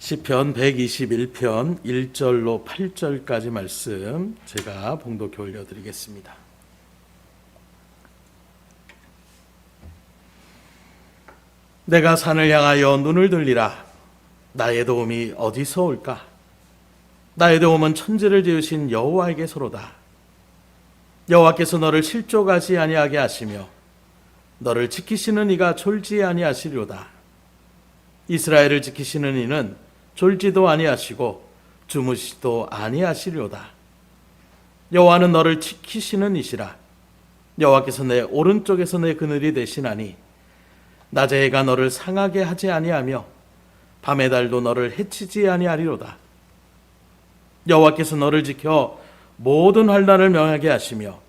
시편 121편 1절로 8절까지 말씀 제가 봉독해 올려드리겠습니다. 내가 산을 향하여 눈을 들리라. 나의 도움이 어디서 올까? 나의 도움은 천지를 지으신 여호와에게서로다. 여호와께서 너를 실족하지 아니하게 하시며 너를 지키시는 이가 졸지 아니하시리로다. 이스라엘을 지키시는 이는 졸지도 아니하시고 주무시도 아니하시리로다. 여호와는 너를 지키시는 이시라. 여호와께서 내 오른쪽에서 내 그늘이 되시나니 낮의 해가 너를 상하게 하지 아니하며 밤의 달도 너를 해치지 아니하리로다. 여호와께서 너를 지켜 모든 환난을 명하게 하시며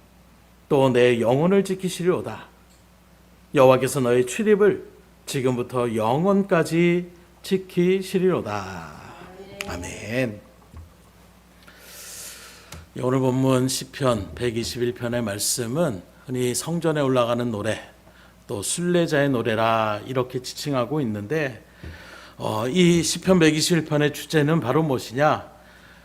또 내 영혼을 지키시리로다. 여호와께서 너의 출입을 지금부터 영원까지 지키시리로다. 아멘. 오늘 본문 시편 121편의 말씀은 흔히 성전에 올라가는 노래, 또 순례자의 노래라 이렇게 지칭하고 있는데 이 시편 121편의 주제는 바로 무엇이냐?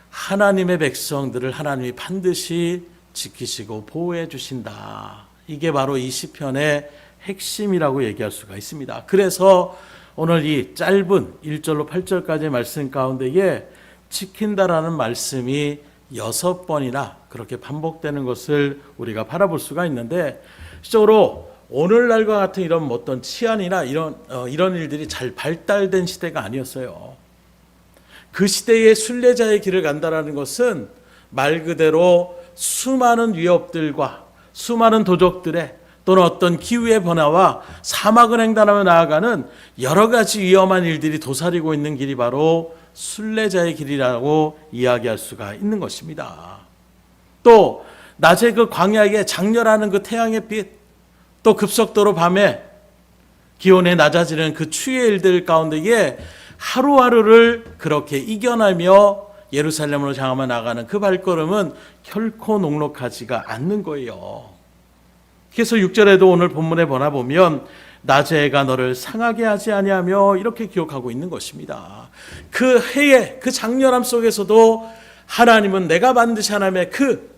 하나님의 백성들을 하나님이 반드시 지키시고 보호해 주신다. 이게 바로 이 시편의 핵심이라고 얘기할 수가 있습니다. 그래서 오늘 이 짧은 1절로 8절까지의 말씀 가운데에 지킨다라는 말씀이 6번이나 그렇게 반복되는 것을 우리가 바라볼 수가 있는데, 실제로 오늘날과 같은 이런 어떤 치안이나 이런 일들이 잘 발달된 시대가 아니었어요. 그 시대의 순례자의 길을 간다라는 것은 말 그대로 수많은 위협들과 수많은 도적들의 또는 어떤 기후의 변화와 사막을 횡단하며 나아가는 여러 가지 위험한 일들이 도사리고 있는 길이 바로 순례자의 길이라고 이야기할 수가 있는 것입니다. 또 낮에 그 광야에 장렬하는 그 태양의 빛, 또 급속도로 밤에 기온이 낮아지는 그 추위의 일들 가운데에 하루하루를 그렇게 이겨내며 예루살렘으로 향하며 나가는 그 발걸음은 결코 녹록하지가 않는 거예요. 그래서 6절에도 오늘 본문에 보면 낮의 해가 너를 상하게 하지 아니하며 이렇게 기록하고 있는 것입니다. 그 해의 그 장렬함 속에서도 하나님은 내가 반드시 하나님의 그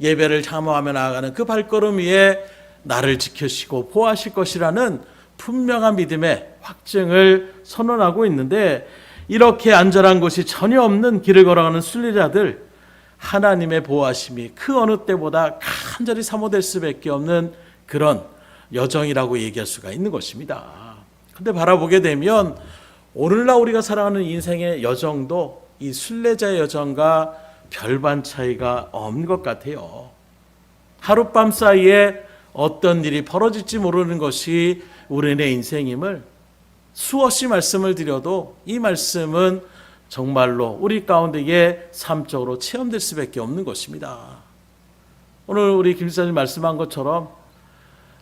예배를 향하며 나아가는 그 발걸음 위에 나를 지키시고 보호하실 것이라는 분명한 믿음의 확증을 선언하고 있는데, 이렇게 안전한 곳이 전혀 없는 길을 걸어가는 순례자들, 하나님의 보호하심이 그 어느 때보다 간절히 사모될 수밖에 없는 그런 여정이라고 얘기할 수가 있는 것입니다. 그런데 바라보게 되면 오늘날 우리가 살아가는 인생의 여정도 이 순례자의 여정과 별반 차이가 없는 것 같아요. 하룻밤 사이에 어떤 일이 벌어질지 모르는 것이 우리의 인생임을 수없이 말씀을 드려도 이 말씀은 정말로 우리 가운데에 삶적으로 체험될 수밖에 없는 것입니다. 오늘 우리 김 목사님 말씀한 것처럼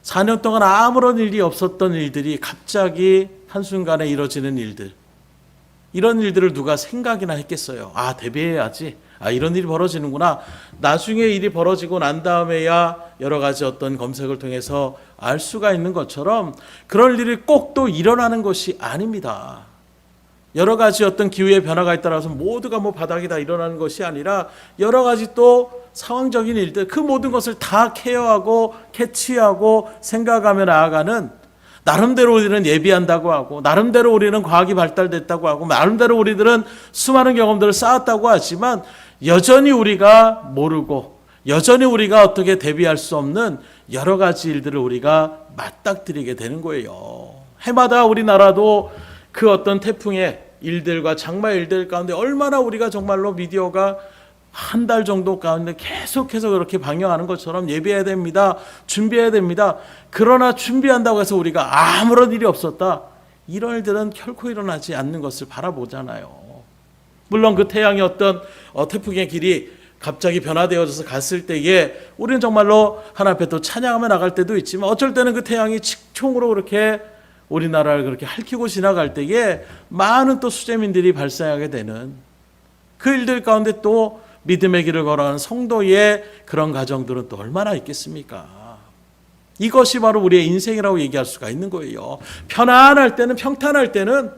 4년 동안 아무런 일이 없었던 일들이 갑자기 한순간에 이루어지는 일들, 이런 일들을 누가 생각이나 했겠어요? 대비해야지. 이런 일이 벌어지는구나. 나중에 일이 벌어지고 난 다음에야 여러 가지 어떤 검색을 통해서 알 수가 있는 것처럼 그럴 일이 꼭 또 일어나는 것이 아닙니다. 여러 가지 어떤 기후의 변화가 따라서 모두가 바닥이 다 일어나는 것이 아니라 여러 가지 또 상황적인 일들, 그 모든 것을 다 케어하고 캐치하고 생각하며 나아가는, 나름대로 우리는 예비한다고 하고, 나름대로 우리는 과학이 발달됐다고 하고, 나름대로 우리들은 수많은 경험들을 쌓았다고 하지만 여전히 우리가 모르고 여전히 우리가 어떻게 대비할 수 없는 여러 가지 일들을 우리가 맞닥뜨리게 되는 거예요. 해마다 우리나라도 그 어떤 태풍의 일들과 장마의 일들 가운데 얼마나 우리가 정말로 미디어가 한 달 정도 가운데 계속해서 그렇게 방영하는 것처럼 예비해야 됩니다. 준비해야 됩니다. 그러나 준비한다고 해서 우리가 아무런 일이 없었다, 이런 일들은 결코 일어나지 않는 것을 바라보잖아요. 물론 그 태양의 어떤 태풍의 길이 갑자기 변화되어져서 갔을 때에 우리는 정말로 하나님 앞에 또 찬양하며 나갈 때도 있지만, 어쩔 때는 그 태양이 직총으로 그렇게 우리나라를 그렇게 핥히고 지나갈 때에 많은 또 수재민들이 발생하게 되는 그 일들 가운데 또 믿음의 길을 걸어가는 성도의 그런 가정들은 또 얼마나 있겠습니까? 이것이 바로 우리의 인생이라고 얘기할 수가 있는 거예요. 편안할 때는, 평탄할 때는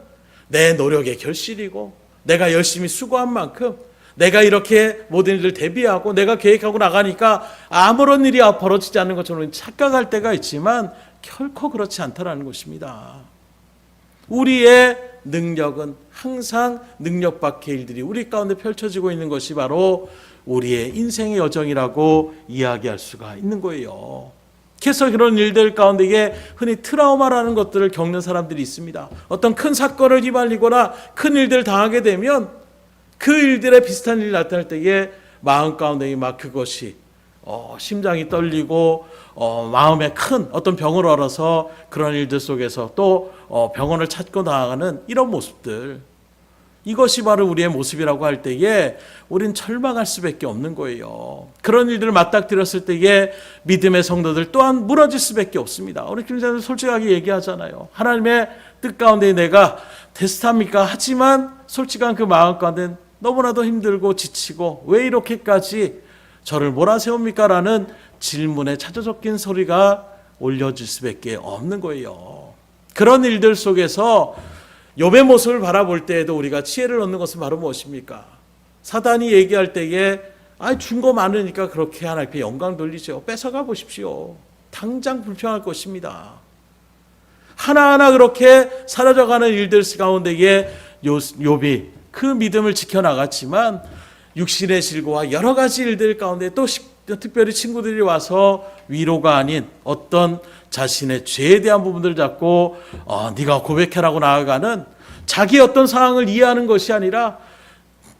내 노력의 결실이고 내가 열심히 수고한 만큼 내가 이렇게 모든 일을 대비하고 내가 계획하고 나가니까 아무런 일이 벌어지지 않는 것처럼 착각할 때가 있지만 결코 그렇지 않다라는 것입니다. 우리의 능력은 항상 능력 밖의 일들이 우리 가운데 펼쳐지고 있는 것이 바로 우리의 인생의 여정이라고 이야기할 수가 있는 거예요. 그래서 그런 일들 가운데 이게 흔히 트라우마라는 것들을 겪는 사람들이 있습니다. 어떤 큰 사건을 휘말리거나 큰 일들을 당하게 되면 그 일들에 비슷한 일이 나타날 때에 마음 가운데 막 그것이 심장이 떨리고 마음에 큰 어떤 병을 얻어서 그런 일들 속에서 또 병원을 찾고 나아가는 이런 모습들, 이것이 바로 우리의 모습이라고 할 때에 우린 절망할 수밖에 없는 거예요. 그런 일들을 맞닥뜨렸을 때에 믿음의 성도들 또한 무너질 수밖에 없습니다. 우리 교회자들 솔직하게 얘기하잖아요. 하나님의 뜻 가운데 내가 됐습니까? 하지만 솔직한 그 마음 가운데 너무나도 힘들고 지치고 왜 이렇게까지 저를 몰아세웁니까? 라는 질문에 찾아 적힌 소리가 올려질 수밖에 없는 거예요. 그런 일들 속에서 욥의 모습을 바라볼 때에도 우리가 지혜를 얻는 것은 바로 무엇입니까? 사단이 얘기할 때에 준 거 많으니까 그렇게 하나님께 영광 돌리죠. 뺏어가 보십시오. 당장 불평할 것입니다. 하나하나 그렇게 사라져가는 일들 가운데에 욥이 그 믿음을 지켜나갔지만 육신의 질고와 여러 가지 일들 가운데 또 특별히 친구들이 와서 위로가 아닌 어떤 자신의 죄에 대한 부분들을 잡고 네가 고백해라고 나아가는 자기 어떤 상황을 이해하는 것이 아니라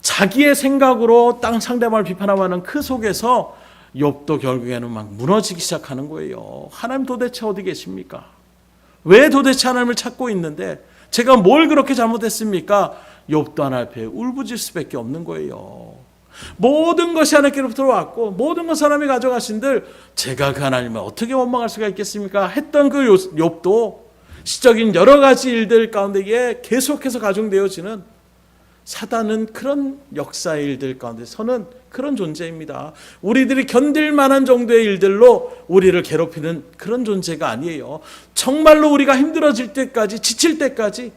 자기의 생각으로 땅 상대방을 비판하고 하는 그 속에서 욥도 결국에는 막 무너지기 시작하는 거예요. 하나님 도대체 어디 계십니까? 왜 도대체 하나님을 찾고 있는데 제가 뭘 그렇게 잘못했습니까? 욥도 하나님 앞에 울부짖을 수밖에 없는 거예요. 모든 것이 하나님께로부터 왔고 모든 것 하나님이 가져가신들 제가 그 하나님을 어떻게 원망할 수가 있겠습니까? 했던 그 욥도 시적인 여러 가지 일들 가운데에 계속해서 가중되어지는 사단은 그런 역사의 일들 가운데서는 그런 존재입니다. 우리들이 견딜 만한 정도의 일들로 우리를 괴롭히는 그런 존재가 아니에요. 정말로 우리가 힘들어질 때까지 지칠 때까지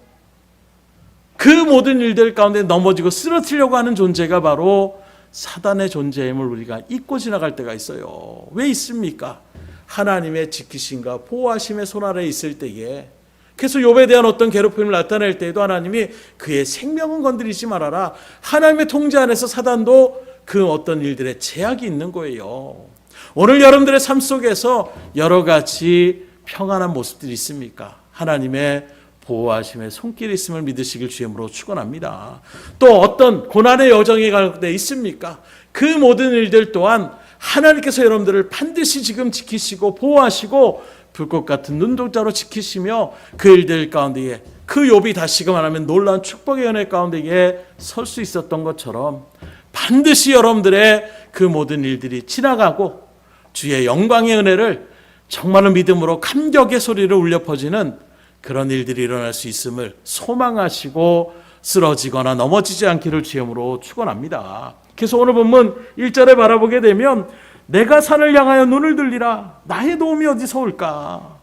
그 모든 일들 가운데 넘어지고 쓰러뜨리려고 하는 존재가 바로 사단의 존재임을 우리가 잊고 지나갈 때가 있어요. 왜 있습니까? 하나님의 지키심과 보호하심의 손 아래에 있을 때에 그래서 욥에 대한 어떤 괴롭힘을 나타낼 때에도 하나님이 그의 생명은 건드리지 말아라. 하나님의 통제 안에서 사단도 그 어떤 일들의 제약이 있는 거예요. 오늘 여러분들의 삶 속에서 여러 가지 평안한 모습들이 있습니까? 하나님의 보호하심의 손길이 있음을 믿으시길 주임으로 축원합니다. 또 어떤 고난의 여정이 갈 때 있습니까? 그 모든 일들 또한 하나님께서 여러분들을 반드시 지금 지키시고 보호하시고 불꽃 같은 눈동자로 지키시며 그 일들 가운데에 그 욥이 다시금 말하면 놀라운 축복의 연회 가운데에 설 수 있었던 것처럼 반드시 여러분들의 그 모든 일들이 지나가고 주의 영광의 은혜를 정말로 믿음으로 감격의 소리를 울려 퍼지는 그런 일들이 일어날 수 있음을 소망하시고 쓰러지거나 넘어지지 않기를 주임으로 축원합니다. 그래서 오늘 본문 1절에 바라보게 되면 내가 산을 향하여 눈을 들리라 나의 도움이 어디서 올까?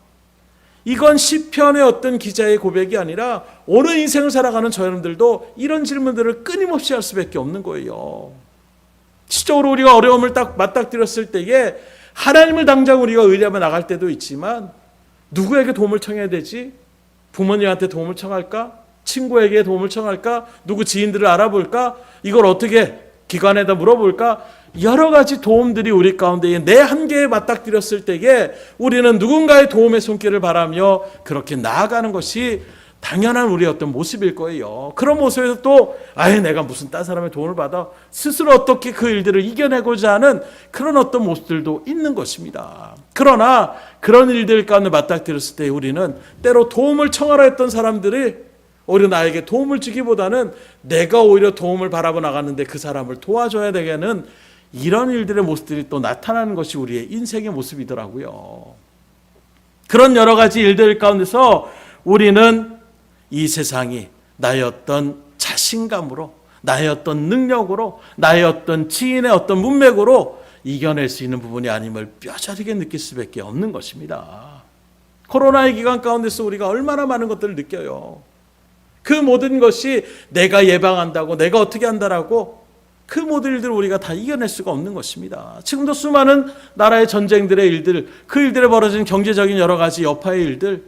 이건 시편의 어떤 기자의 고백이 아니라 오늘 인생을 살아가는 저 여러분들도 이런 질문들을 끊임없이 할 수밖에 없는 거예요. 시적으로 우리가 어려움을 딱 맞닥뜨렸을 때에 하나님을 당장 우리가 의뢰하며 나갈 때도 있지만 누구에게 도움을 청해야 되지? 부모님한테 도움을 청할까? 친구에게 도움을 청할까? 누구 지인들을 알아볼까? 이걸 어떻게 기관에다 물어볼까? 여러 가지 도움들이 우리 가운데 내 한계에 맞닥뜨렸을 때에 우리는 누군가의 도움의 손길을 바라며 그렇게 나아가는 것이 당연한 우리의 어떤 모습일 거예요. 그런 모습에서 또 내가 무슨 딴 사람의 도움을 받아 스스로 어떻게 그 일들을 이겨내고자 하는 그런 어떤 모습들도 있는 것입니다. 그러나 그런 일들 가운데 맞닥뜨렸을 때 우리는 때로 도움을 청하라 했던 사람들이 오히려 나에게 도움을 주기보다는 내가 오히려 도움을 바라보 나갔는데 그 사람을 도와줘야 되겠는 이런 일들의 모습들이 또 나타나는 것이 우리의 인생의 모습이더라고요. 그런 여러 가지 일들 가운데서 우리는 이 세상이 나의 어떤 자신감으로 나의 어떤 능력으로 나의 어떤 지인의 어떤 문맥으로 이겨낼 수 있는 부분이 아님을 뼈저리게 느낄 수밖에 없는 것입니다. 코로나의 기간 가운데서 우리가 얼마나 많은 것들을 느껴요. 그 모든 것이 내가 예방한다고, 내가 어떻게 한다라고 그 모든 일들을 우리가 다 이겨낼 수가 없는 것입니다. 지금도 수많은 나라의 전쟁들의 일들, 그 일들에 벌어진 경제적인 여러 가지 여파의 일들,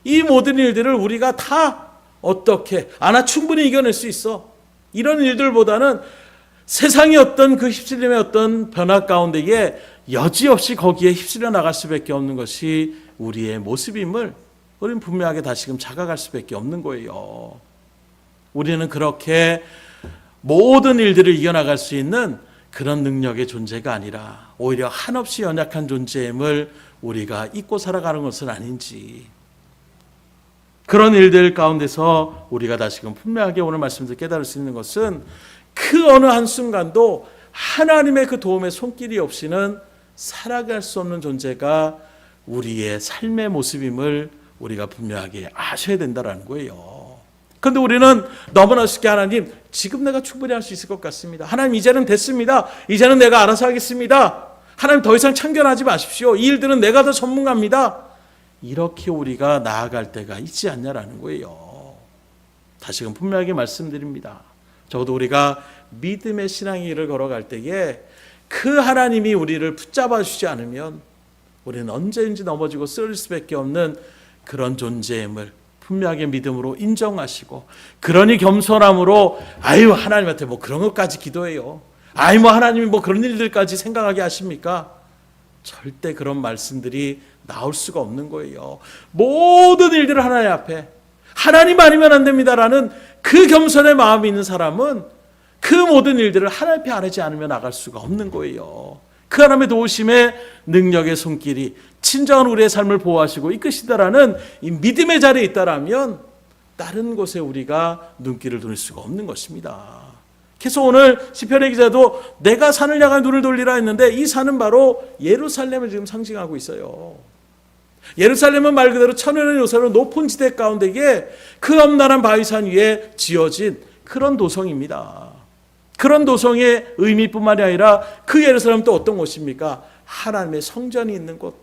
이 모든 일들을 우리가 다 어떻게 충분히 이겨낼 수 있어. 이런 일들보다는 세상의 어떤 그 휩쓸림의 어떤 변화 가운데에 여지없이 거기에 휩쓸려 나갈 수밖에 없는 것이 우리의 모습임을 우리는 분명하게 다시금 자각할 수밖에 없는 거예요. 우리는 그렇게 모든 일들을 이겨나갈 수 있는 그런 능력의 존재가 아니라 오히려 한없이 연약한 존재임을 우리가 잊고 살아가는 것은 아닌지, 그런 일들 가운데서 우리가 다시금 분명하게 오늘 말씀에서 깨달을 수 있는 것은 그 어느 한순간도 하나님의 그 도움의 손길이 없이는 살아갈 수 없는 존재가 우리의 삶의 모습임을 우리가 분명하게 아셔야 된다는 거예요. 그런데 우리는 너무나 쉽게 하나님, 지금 내가 충분히 할 수 있을 것 같습니다. 하나님, 이제는 됐습니다. 이제는 내가 알아서 하겠습니다. 하나님, 더 이상 참견하지 마십시오. 이 일들은 내가 더 전문가입니다. 이렇게 우리가 나아갈 때가 있지 않냐라는 거예요. 다시금 분명하게 말씀드립니다. 적어도 우리가 믿음의 신앙의 길을 걸어갈 때에 그 하나님이 우리를 붙잡아 주지 않으면 우리는 언제든지 넘어지고 쓰러질 수밖에 없는 그런 존재임을 분명하게 믿음으로 인정하시고, 그러니 겸손함으로 하나님한테 뭐 그런 것까지 기도해요. 하나님이 뭐 그런 일들까지 생각하게 하십니까? 절대 그런 말씀들이 나올 수가 없는 거예요. 모든 일들을 하나님 앞에, 하나님 아니면 안 됩니다라는 그 겸손의 마음이 있는 사람은 그 모든 일들을 하나님 앞에 아뢰지 않으면 나갈 수가 없는 거예요. 그 하나님의 도우심의 능력의 손길이 친정한 우리의 삶을 보호하시고 이끄시다라는 이 믿음의 자리에 있다라면 다른 곳에 우리가 눈길을 돌릴 수가 없는 것입니다. 그래서 오늘 시편의 기자도 내가 산을 향해 눈을 돌리라 했는데 이 산은 바로 예루살렘을 지금 상징하고 있어요. 예루살렘은 말 그대로 천연의 요새로 높은 지대 가운데에 그 엄난한 바위산 위에 지어진 그런 도성입니다. 그런 도성의 의미뿐만이 아니라 그 예루살렘은 또 어떤 곳입니까? 하나님의 성전이 있는 곳.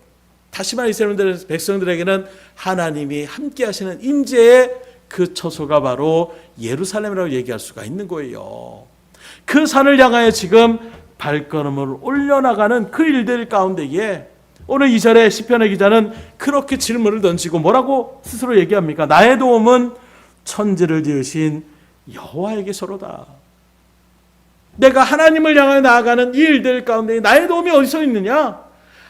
다시 말해 이스라엘 백성들에게는 하나님이 함께 하시는 임재의 그 처소가 바로 예루살렘이라고 얘기할 수가 있는 거예요. 그 산을 향하여 지금 발걸음을 올려나가는 그 일들 가운데에 오늘 2절에 시편의 기자는 그렇게 질문을 던지고 뭐라고 스스로 얘기합니까? 나의 도움은 천지를 지으신 여호와에게서로다. 내가 하나님을 향해 나아가는 이 일들 가운데 나의 도움이 어디서 있느냐?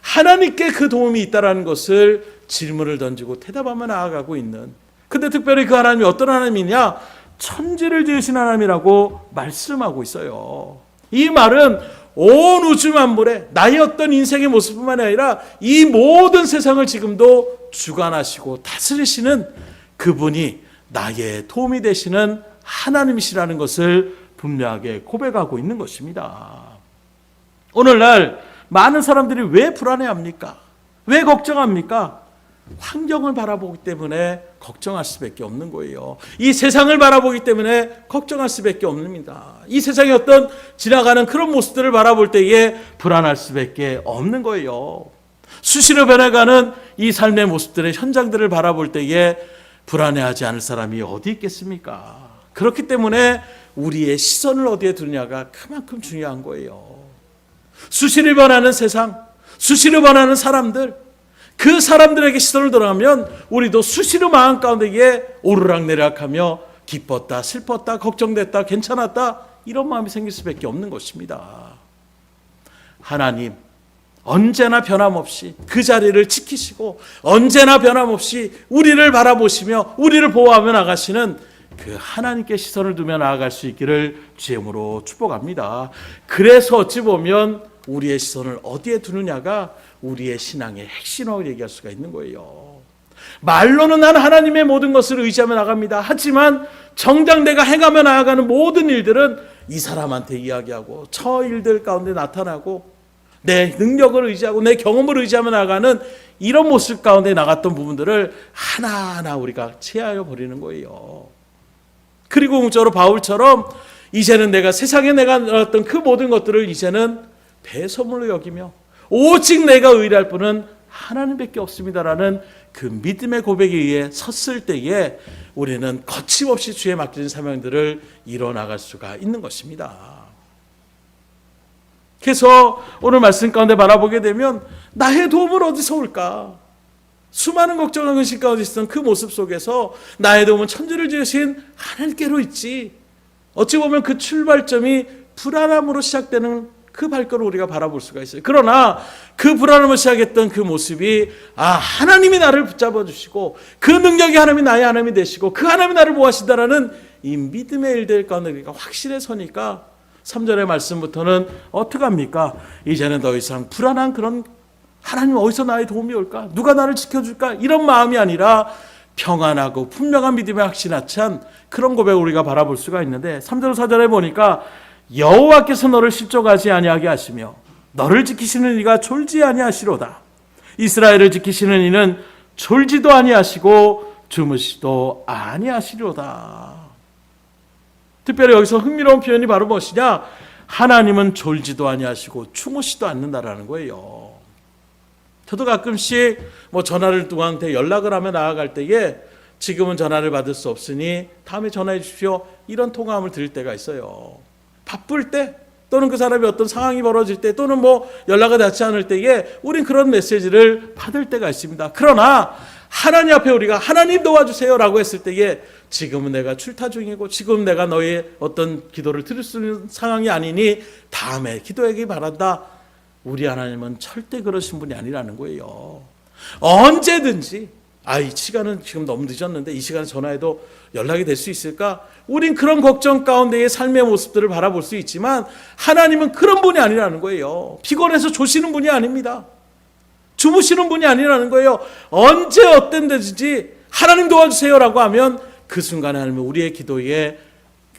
하나님께 그 도움이 있다는 것을 질문을 던지고 대답하며 나아가고 있는, 근데 특별히 그 하나님이 어떤 하나님이냐? 천지를 지으신 하나님이라고 말씀하고 있어요. 이 말은 온 우주 만물에 나의 어떤 인생의 모습뿐만 아니라 이 모든 세상을 지금도 주관하시고 다스리시는 그분이 나의 도움이 되시는 하나님이시라는 것을 분명하게 고백하고 있는 것입니다. 오늘날 많은 사람들이 왜 불안해합니까? 왜 걱정합니까? 환경을 바라보기 때문에 걱정할 수밖에 없는 거예요. 이 세상을 바라보기 때문에 걱정할 수밖에 없습니다. 이 세상의 어떤 지나가는 그런 모습들을 바라볼 때에 불안할 수밖에 없는 거예요. 수시로 변해가는 이 삶의 모습들의 현장들을 바라볼 때에 불안해하지 않을 사람이 어디 있겠습니까? 그렇기 때문에 우리의 시선을 어디에 두느냐가 그만큼 중요한 거예요. 수시로 변하는 세상, 수시로 변하는 사람들, 그 사람들에게 시선을 돌아가면 우리도 수시로 마음 가운데에 오르락내리락하며 기뻤다, 슬펐다, 걱정됐다, 괜찮았다 이런 마음이 생길 수밖에 없는 것입니다. 하나님 언제나 변함없이 그 자리를 지키시고 언제나 변함없이 우리를 바라보시며 우리를 보호하며 나가시는 그 하나님께 시선을 두며 나아갈 수 있기를 주님으로 축복합니다. 그래서 어찌 보면 우리의 시선을 어디에 두느냐가 우리의 신앙의 핵심이라고 얘기할 수가 있는 거예요. 말로는 난 하나님의 모든 것을 의지하며 나갑니다. 하지만 정작 내가 행하며 나아가는 모든 일들은 이 사람한테 이야기하고 저 일들 가운데 나타나고 내 능력을 의지하고 내 경험을 의지하며 나아가는 이런 모습 가운데 나갔던 부분들을 하나하나 우리가 체하여 버리는 거예요. 그리고 공적으로 바울처럼 이제는 내가 세상에 내가 넣었던 그 모든 것들을 이제는 배설물로 여기며 오직 내가 의뢰할 분은 하나님밖에 없습니다라는 그 믿음의 고백에 의해 섰을 때에 우리는 거침없이 주에 맡겨진 사명들을 이뤄나갈 수가 있는 것입니다. 그래서 오늘 말씀 가운데 바라보게 되면 나의 도움은 어디서 올까? 수많은 걱정과 근심 가운데 있었던 그 모습 속에서 나의 도움은 천지를 지으신 하나님께로 있지. 어찌 보면 그 출발점이 불안함으로 시작되는 그 발걸음을 우리가 바라볼 수가 있어요. 그러나 그 불안함을 시작했던 그 모습이 하나님이 나를 붙잡아 주시고 그 능력이 하나님이 나의 하나님이 되시고 그 하나님이 나를 보호하신다라는 이 믿음의 일들 가운데 우리가 확실해 서니까 3절의 말씀부터는 어떻게 합니까? 이제는 더 이상 불안한 그런 하나님 어디서 나의 도움이 올까? 누가 나를 지켜줄까? 이런 마음이 아니라 평안하고 분명한 믿음의 확신에 찬 그런 고백을 우리가 바라볼 수가 있는데 3절 4절에 보니까 여호와께서 너를 실족하지 아니하게 하시며 너를 지키시는 이가 졸지 아니하시로다. 이스라엘을 지키시는 이는 졸지도 아니하시고 주무시도 아니하시로다. 특별히 여기서 흥미로운 표현이 바로 무엇이냐? 하나님은 졸지도 아니하시고 주무시도 않는다라는 거예요. 저도 가끔씩 전화를 누구한테 연락을 하며 나아갈 때에 지금은 전화를 받을 수 없으니 다음에 전화해 주십시오. 이런 통화음을 들을 때가 있어요. 바쁠 때 또는 그 사람이 어떤 상황이 벌어질 때 또는 연락이 닿지 않을 때에 우린 그런 메시지를 받을 때가 있습니다. 그러나 하나님 앞에 우리가 하나님 도와주세요 라고 했을 때에 지금은 내가 출타 중이고 지금 내가 너의 어떤 기도를 들을 수 있는 상황이 아니니 다음에 기도하기 바란다. 우리 하나님은 절대 그러신 분이 아니라는 거예요. 언제든지 이 시간은 지금 너무 늦었는데 이 시간에 전화해도 연락이 될 수 있을까? 우린 그런 걱정 가운데의 삶의 모습들을 바라볼 수 있지만 하나님은 그런 분이 아니라는 거예요. 피곤해서 조시는 분이 아닙니다. 주무시는 분이 아니라는 거예요. 언제 어떤 데든지 하나님 도와주세요라고 하면 그 순간에 하나님은 우리의 기도에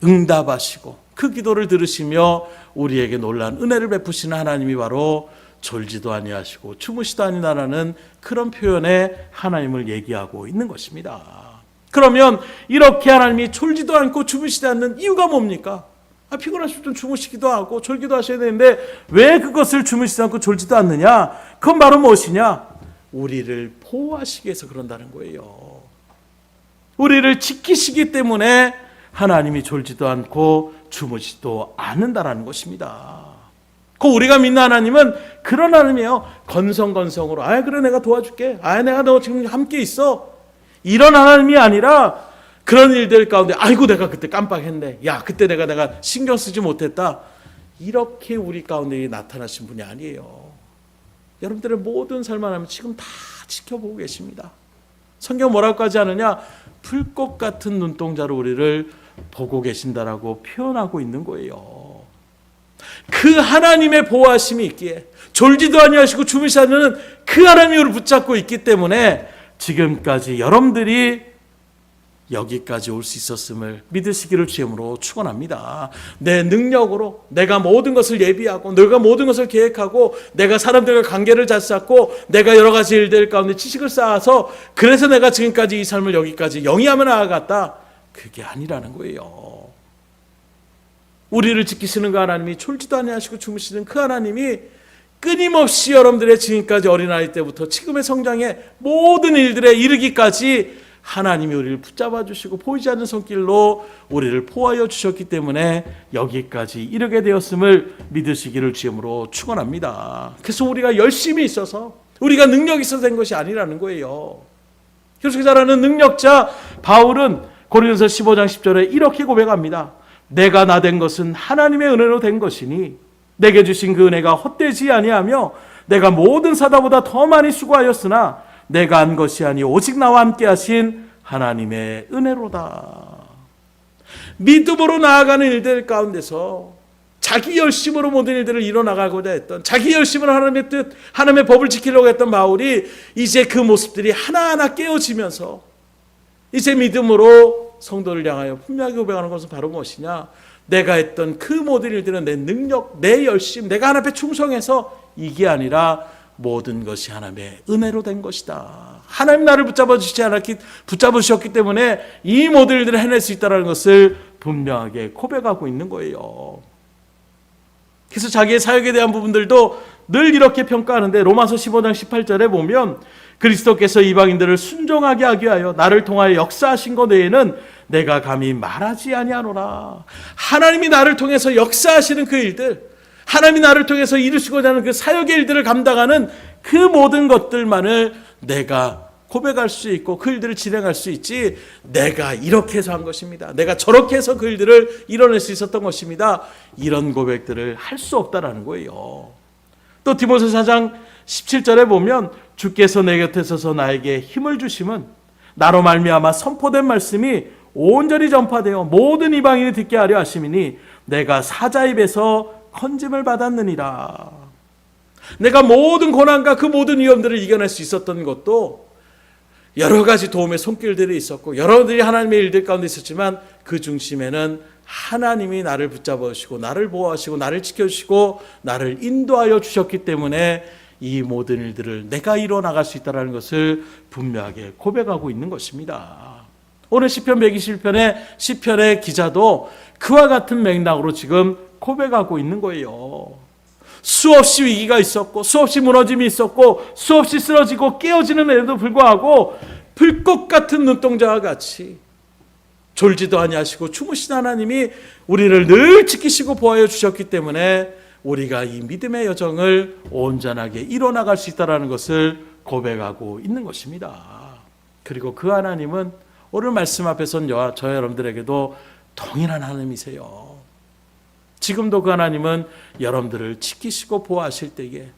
응답하시고 그 기도를 들으시며 우리에게 놀라운 은혜를 베푸시는 하나님이 바로 졸지도 아니하시고 주무시도 아니다라는 그런 표현에 하나님을 얘기하고 있는 것입니다. 그러면 이렇게 하나님이 졸지도 않고 주무시지 않는 이유가 뭡니까? 피곤하실 땐 주무시기도 하고 졸기도 하셔야 되는데 왜 그것을 주무시지 않고 졸지도 않느냐? 그건 바로 무엇이냐? 우리를 보호하시기 위해서 그런다는 거예요. 우리를 지키시기 때문에 하나님이 졸지도 않고 주무시지도 않는다라는 것입니다. 그 우리가 믿는 하나님은 그런 하나님이에요. 건성건성으로 그래 내가 도와줄게. 내가 너 지금 함께 있어. 이런 하나님이 아니라 그런 일들 가운데 아이고 내가 그때 깜빡했네. 그때 내가 신경 쓰지 못했다. 이렇게 우리 가운데 나타나신 분이 아니에요. 여러분들의 모든 삶을 하나님은 지금 다 지켜보고 계십니다. 성경 뭐라고 하지 않느냐? 불꽃 같은 눈동자로 우리를 보고 계신다라고 표현하고 있는 거예요. 그 하나님의 보호하심이 있기에 졸지도 아니하시고 주무시지 않는 그 하나님이 우리를 붙잡고 있기 때문에 지금까지 여러분들이 여기까지 올 수 있었음을 믿으시기를 주님으로 축원합니다. 내 능력으로 내가 모든 것을 예비하고 내가 모든 것을 계획하고 내가 사람들과 관계를 잘 쌓고 내가 여러 가지 일들 가운데 지식을 쌓아서 그래서 내가 지금까지 이 삶을 여기까지 영위하며 나아갔다. 그게 아니라는 거예요. 우리를 지키시는 그 하나님이 졸지도 아니하시고 주무시는 그 하나님이 끊임없이 여러분들의 지금까지 어린아이 때부터 지금의 성장에 모든 일들에 이르기까지 하나님이 우리를 붙잡아 주시고 보이지 않는 손길로 우리를 포하여 주셨기 때문에 여기까지 이르게 되었음을 믿으시기를 주님으로 축원합니다. 그래서 우리가 열심히 있어서 우리가 능력이 있어서 된 것이 아니라는 거예요. 그래서 잘 아는 능력자 바울은 고린도서 15장 10절에 이렇게 고백합니다. 내가 나 된 것은 하나님의 은혜로 된 것이니 내게 주신 그 은혜가 헛되지 아니하며 내가 모든 사다보다 더 많이 수고하였으나 내가 한 것이 아니 오직 나와 함께 하신 하나님의 은혜로다. 믿음으로 나아가는 일들 가운데서 자기 열심으로 모든 일들을 이뤄나가고자 했던 자기 열심으로 하나님의 뜻, 하나님의 법을 지키려고 했던 바울이 이제 그 모습들이 하나하나 깨어지면서 이제 믿음으로 성도를 향하여 분명하게 고백하는 것은 바로 무엇이냐? 내가 했던 그 모든 일들은 내 능력, 내 열심, 내가 하나님 앞에 충성해서 이게 아니라 모든 것이 하나님의 은혜로 된 것이다. 하나님 나를 붙잡으셨기 때문에 이 모든 일들을 해낼 수 있다는 것을 분명하게 고백하고 있는 거예요. 그래서 자기의 사역에 대한 부분들도 늘 이렇게 평가하는데 로마서 15장 18절에 보면 그리스도께서 이방인들을 순종하게 하기 위하여 나를 통하여 역사하신 것 외에는 내가 감히 말하지 아니하노라. 하나님이 나를 통해서 역사하시는 그 일들, 하나님이 나를 통해서 이루시고자 하는 그 사역의 일들을 감당하는 그 모든 것들만을 내가 고백할 수 있고 그 일들을 진행할 수 있지, 내가 이렇게 해서 한 것입니다, 내가 저렇게 해서 그 일들을 이뤄낼 수 있었던 것입니다, 이런 고백들을 할 수 없다라는 거예요. 또 디모데서 4장 17절에 보면 주께서 내 곁에 서서 나에게 힘을 주심은 나로 말미암아 선포된 말씀이 온전히 전파되어 모든 이방인이 듣게 하려 하심이니 내가 사자 입에서 건짐을 받았느니라. 내가 모든 고난과 그 모든 위험들을 이겨낼 수 있었던 것도 여러 가지 도움의 손길들이 있었고 여러분들이 하나님의 일들 가운데 있었지만 그 중심에는 하나님이 나를 붙잡으시고 나를 보호하시고 나를 지켜주시고 나를 인도하여 주셨기 때문에 이 모든 일들을 내가 이뤄나갈 수 있다는 것을 분명하게 고백하고 있는 것입니다. 오늘 시편 121편의 시편의 기자도 그와 같은 맥락으로 지금 고백하고 있는 거예요. 수없이 위기가 있었고 수없이 무너짐이 있었고 수없이 쓰러지고 깨어지는 애에도 불구하고 불꽃 같은 눈동자와 같이 졸지도 아니하시고 주무신 하나님이 우리를 늘 지키시고 보호해 주셨기 때문에 우리가 이 믿음의 여정을 온전하게 이뤄나갈 수 있다는 것을 고백하고 있는 것입니다. 그리고 그 하나님은 오늘 말씀 앞에선 저 여러분들에게도 동일한 하나님이세요. 지금도 그 하나님은 여러분들을 지키시고 보호하실 때에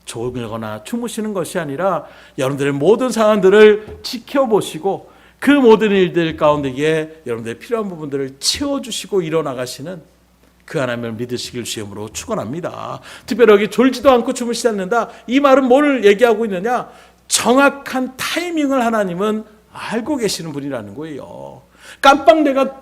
졸거나 주무시는 것이 아니라 여러분들의 모든 상황들을 지켜보시고 그 모든 일들 가운데에 여러분들의 필요한 부분들을 채워주시고 일어나가시는 그 하나님을 믿으시길 주임으로 축원합니다. 특별히 여기 졸지도 않고 주무시지 않는다, 이 말은 뭘 얘기하고 있느냐? 정확한 타이밍을 하나님은 알고 계시는 분이라는 거예요. 깜빡 내가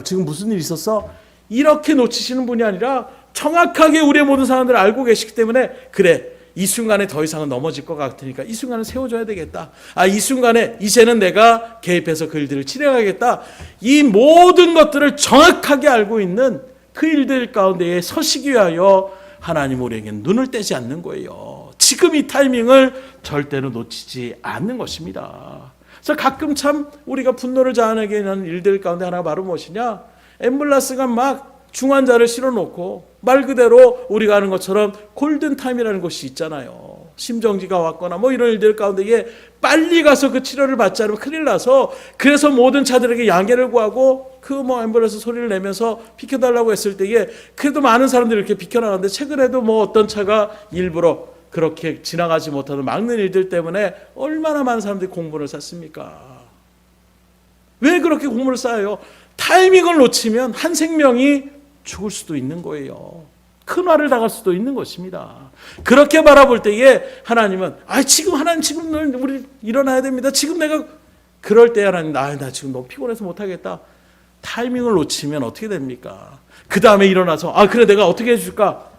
지금 무슨 일 있었어? 이렇게 놓치시는 분이 아니라 정확하게 우리의 모든 상황들을 알고 계시기 때문에 그래, 이 순간에 더 이상은 넘어질 것 같으니까 이 순간은 세워줘야 되겠다. 이 순간에 이제는 내가 개입해서 그 일들을 진행하겠다. 이 모든 것들을 정확하게 알고 있는 그 일들 가운데에 서시기 위하여 하나님 우리에게 눈을 떼지 않는 거예요. 지금 이 타이밍을 절대로 놓치지 않는 것입니다. 그래서 가끔 참 우리가 분노를 자아내게 하는 일들 가운데 하나가 바로 무엇이냐? 앰뷸런스가 막 중환자를 실어놓고 말 그대로 우리가 하는 것처럼 골든타임이라는 것이 있잖아요. 심정지가 왔거나 뭐 이런 일들 가운데에 빨리 가서 그 치료를 받지 않으면 큰일 나서, 그래서 모든 차들에게 양해를 구하고 그 앰뷸런스 소리를 내면서 비켜달라고 했을 때에 그래도 많은 사람들이 이렇게 비켜나가는데, 최근에도 어떤 차가 일부러 그렇게 지나가지 못하는 막는 일들 때문에 얼마나 많은 사람들이 공분을 샀습니까? 왜 그렇게 공분을 쌓아요? 타이밍을 놓치면 한 생명이 죽을 수도 있는 거예요. 큰 화를 당할 수도 있는 것입니다. 그렇게 바라볼 때에 하나님은 지금 우리 일어나야 됩니다. 지금 내가 그럴 때 하나님 나 지금 너무 피곤해서 못하겠다. 타이밍을 놓치면 어떻게 됩니까? 그 다음에 일어나서 그래 내가 어떻게 해줄까?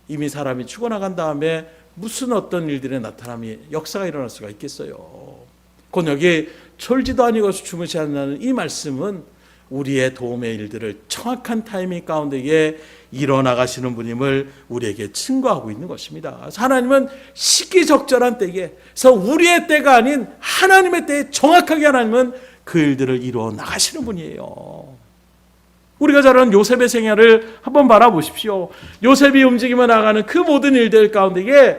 이미 사람이 죽어나간 다음에 무슨 어떤 일들의 나타남이 역사가 일어날 수가 있겠어요. 곧 여기 졸지도 아니고 주무시지 않는 이 말씀은 우리의 도움의 일들을 정확한 타이밍 가운데에 일어나가시는 분임을 우리에게 증거하고 있는 것입니다. 그래서 하나님은 시기적절한 때에, 그래서 우리의 때가 아닌 하나님의 때에 정확하게 하나님은 그 일들을 이루어 나가시는 분이에요. 우리가 잘 아는 요셉의 생애를 한번 바라보십시오. 요셉이 움직이며 나가는 그 모든 일들 가운데에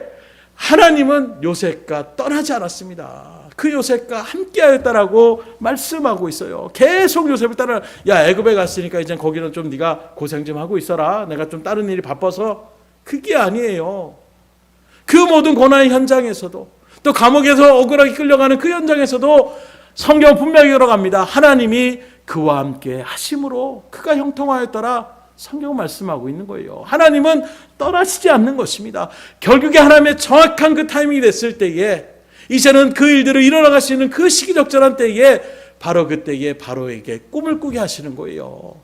하나님은 요셉과 떠나지 않았습니다. 그 요셉과 함께하였다라고 말씀하고 있어요. 계속 요셉을 따라, 애굽에 갔으니까 이제 거기는 좀 네가 고생 좀 하고 있어라, 내가 좀 다른 일이 바빠서. 그게 아니에요. 그 모든 고난의 현장에서도, 또 감옥에서 억울하게 끌려가는 그 현장에서도 성경 분명히 열어갑니다. 하나님이 그와 함께 하심으로 그가 형통하였더라, 성경은 말씀하고 있는 거예요. 하나님은 떠나시지 않는 것입니다. 결국에 하나님의 정확한 그 타이밍이 됐을 때에, 이제는 그 일들을 일어나갈 수 있는 그 시기적절한 때에 바로 그때에 바로에게 꿈을 꾸게 하시는 거예요.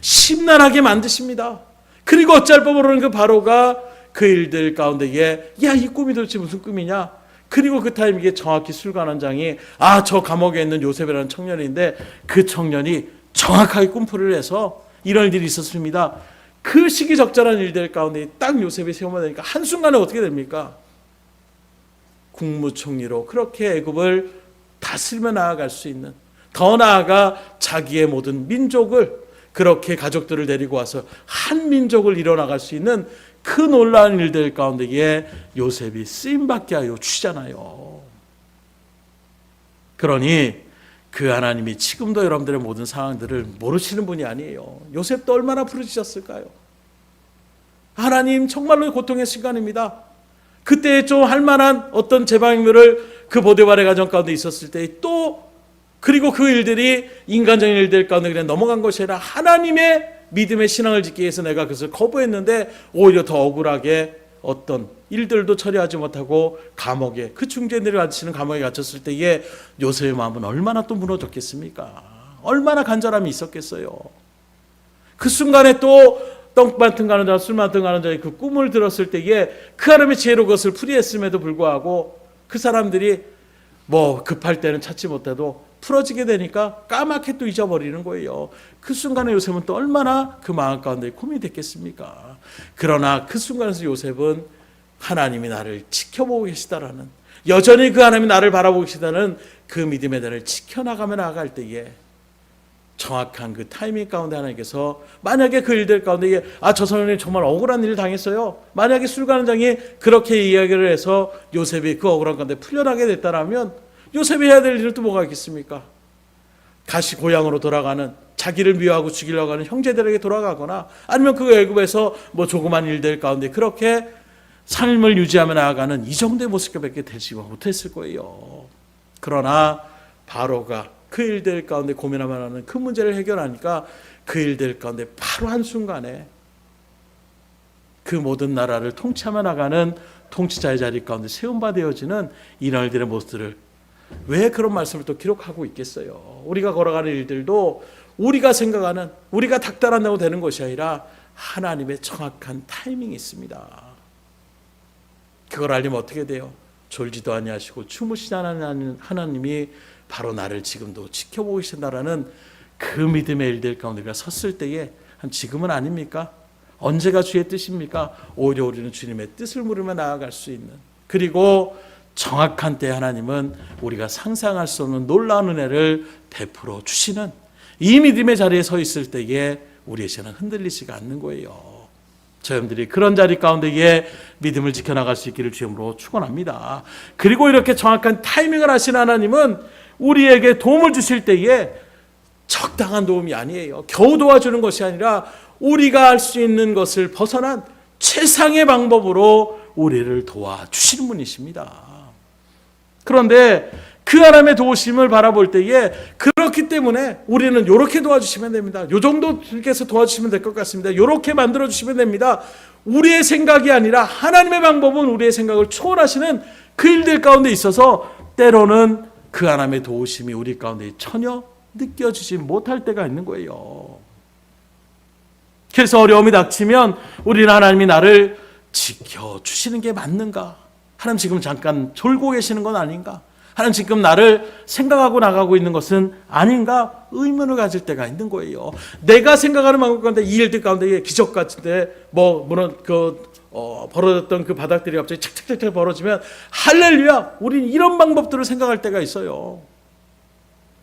심란하게 만드십니다. 그리고 어찌할 바 모르는 그 바로가 그 일들 가운데에 이 꿈이 도대체 무슨 꿈이냐? 그리고 그 타이밍에 정확히 술관원장이 저 감옥에 있는 요셉이라는 청년인데 그 청년이 정확하게 꿈풀이를 해서 이런 일이 있었습니다. 그 시기적절한 일들 가운데 딱 요셉이 세우면 되니까 한순간에 어떻게 됩니까? 국무총리로 그렇게 애굽을 다스리며 나아갈 수 있는, 더 나아가 자기의 모든 민족을, 그렇게 가족들을 데리고 와서 한 민족을 이뤄나갈 수 있는 그 놀라운 일들 가운데에 요셉이 쓰임받게 하여 주시잖아요. 그러니 그 하나님이 지금도 여러분들의 모든 상황들을 모르시는 분이 아니에요. 요셉도 얼마나 부르짖었을까요? 하나님, 정말로 고통의 시간입니다. 그때 좀 할만한 어떤 제방인물을 그 보디발의 가정 가운데 있었을 때 또, 그리고 그 일들이 인간적인 일들 가운데 그냥 넘어간 것이 아니라 하나님의 믿음의 신앙을 짓기 위해서 내가 그것을 거부했는데 오히려 더 억울하게 어떤 일들도 처리하지 못하고 감옥에, 그 중재들을 가르치는 감옥에 갇혔을 때에 요셉의 마음은 얼마나 또 무너졌겠습니까? 얼마나 간절함이 있었겠어요. 그 순간에 또 떡만큼 가는 자, 술만큼 가는 자의 그 꿈을 들었을 때에 그 하나님의 지혜로 그것을 풀이했음에도 불구하고 그 사람들이 뭐 급할 때는 찾지 못해도 풀어지게 되니까 까맣게 또 잊어버리는 거예요. 그 순간에 요셉은 또 얼마나 그 마음 가운데 고민이 됐겠습니까? 그러나 그 순간에서 요셉은 하나님이 나를 지켜보고 계시다라는, 여전히 그 하나님이 나를 바라보고 계시다는 그 믿음의 대를 지켜나가며 나아갈 때에 정확한 그 타이밍 가운데 하나님께서 만약에 그 일들 가운데 저 사람이 정말 억울한 일을 당했어요. 만약에 술관장이 그렇게 이야기를 해서 요셉이 그 억울한 가운데 풀려나게 됐다라면 요셉이 해야 될 일은 또 뭐가 있겠습니까? 다시 고향으로 돌아가는, 자기를 미워하고 죽이려고 하는 형제들에게 돌아가거나 아니면 그 애굽에서 뭐 조그만 일들 가운데 그렇게 삶을 유지하며 나아가는 이 정도의 모습밖에 되지 못했을 거예요. 그러나 바로가 그 일들 가운데 고민하며 하는 그 문제를 해결하니까 그 일들 가운데 바로 한순간에 그 모든 나라를 통치하며 나가는 통치자의 자리 가운데 세움바 되어지는 이날들의 모습들을, 왜 그런 말씀을 또 기록하고 있겠어요? 우리가 걸어가는 일들도 우리가 생각하는, 우리가 닥달한다고 되는 것이 아니라 하나님의 정확한 타이밍이 있습니다. 그걸 알리면 어떻게 돼요? 졸지도 아니하시고 주무시지 않는 하나님이 바로 나를 지금도 지켜보고 계신다라는 그 믿음의 일들 가운데 우리가 섰을 때에 지금은 아닙니까? 언제가 주의 뜻입니까? 오히려 우리는 주님의 뜻을 물으며 나아갈 수 있는, 그리고 정확한 때에 하나님은 우리가 상상할 수 없는 놀라운 은혜를 베풀어 주시는 이 믿음의 자리에 서 있을 때에 우리의 신은 흔들리지가 않는 거예요. 저희들이 그런 자리 가운데에 믿음을 지켜나갈 수 있기를 주님으로 축원합니다. 그리고 이렇게 정확한 타이밍을 하시는 하나님은 우리에게 도움을 주실 때에 적당한 도움이 아니에요. 겨우 도와주는 것이 아니라 우리가 할 수 있는 것을 벗어난 최상의 방법으로 우리를 도와주시는 분이십니다. 그런데 그 하나님의 도우심을 바라볼 때에, 그렇기 때문에 우리는 이렇게 도와주시면 됩니다. 요 정도께서 도와주시면 될 것 같습니다. 이렇게 만들어주시면 됩니다. 우리의 생각이 아니라 하나님의 방법은 우리의 생각을 초월하시는 그 일들 가운데 있어서 때로는 그 하나님의 도우심이 우리 가운데 전혀 느껴지지 못할 때가 있는 거예요. 그래서 어려움이 닥치면 우리는 하나님이 나를 지켜주시는 게 맞는가? 하나님 지금 잠깐 졸고 계시는 건 아닌가? 하나님 지금 나를 생각하고 나가고 있는 것은 아닌가? 의문을 가질 때가 있는 거예요. 내가 생각하는 방법 가운데 이 일들 가운데 기적 같은데 벌어졌던 그 바닥들이 갑자기 착착착착 벌어지면 할렐루야! 우리는 이런 방법들을 생각할 때가 있어요.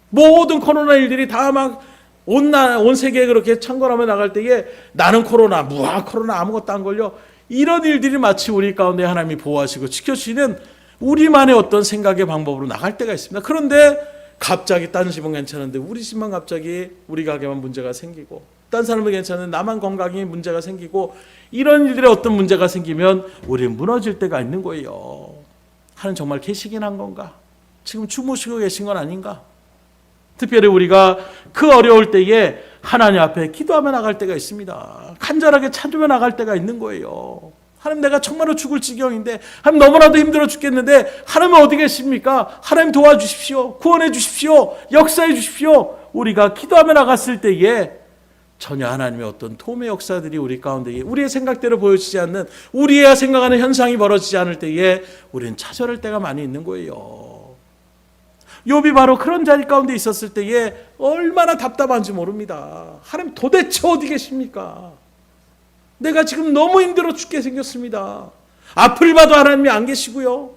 모든 코로나 일들이 다 막 온 세계에 그렇게 창궐하며 나갈 때에 나는 코로나 아무것도 안 걸려, 이런 일들이 마치 우리 가운데 하나님이 보호하시고 지켜주시는 우리만의 어떤 생각의 방법으로 나갈 때가 있습니다. 그런데 갑자기 딴 집은 괜찮은데 우리 집만 갑자기 우리 가게만 문제가 생기고, 딴 사람은 괜찮은데 나만 건강에 문제가 생기고, 이런 일들에 어떤 문제가 생기면 우리는 무너질 때가 있는 거예요. 하나님 정말 계시긴 한 건가? 지금 주무시고 계신 건 아닌가? 특별히 우리가 그 어려울 때에 하나님 앞에 기도하며 나갈 때가 있습니다. 간절하게 찾으며 나갈 때가 있는 거예요. 하나님, 내가 정말로 죽을 지경인데, 하나님 너무나도 힘들어 죽겠는데 하나님 어디 계십니까? 하나님 도와주십시오. 구원해 주십시오. 역사해 주십시오. 우리가 기도하며 나갔을 때에 전혀 하나님의 어떤 도움의 역사들이 우리 가운데 우리의 생각대로 보여지지 않는, 우리가 생각하는 현상이 벌어지지 않을 때에 우리는 좌절할 때가 많이 있는 거예요. 욥이 바로 그런 자리 가운데 있었을 때에 얼마나 답답한지 모릅니다. 하나님 도대체 어디 계십니까? 내가 지금 너무 힘들어 죽게 생겼습니다. 앞을 봐도 하나님이 안 계시고요.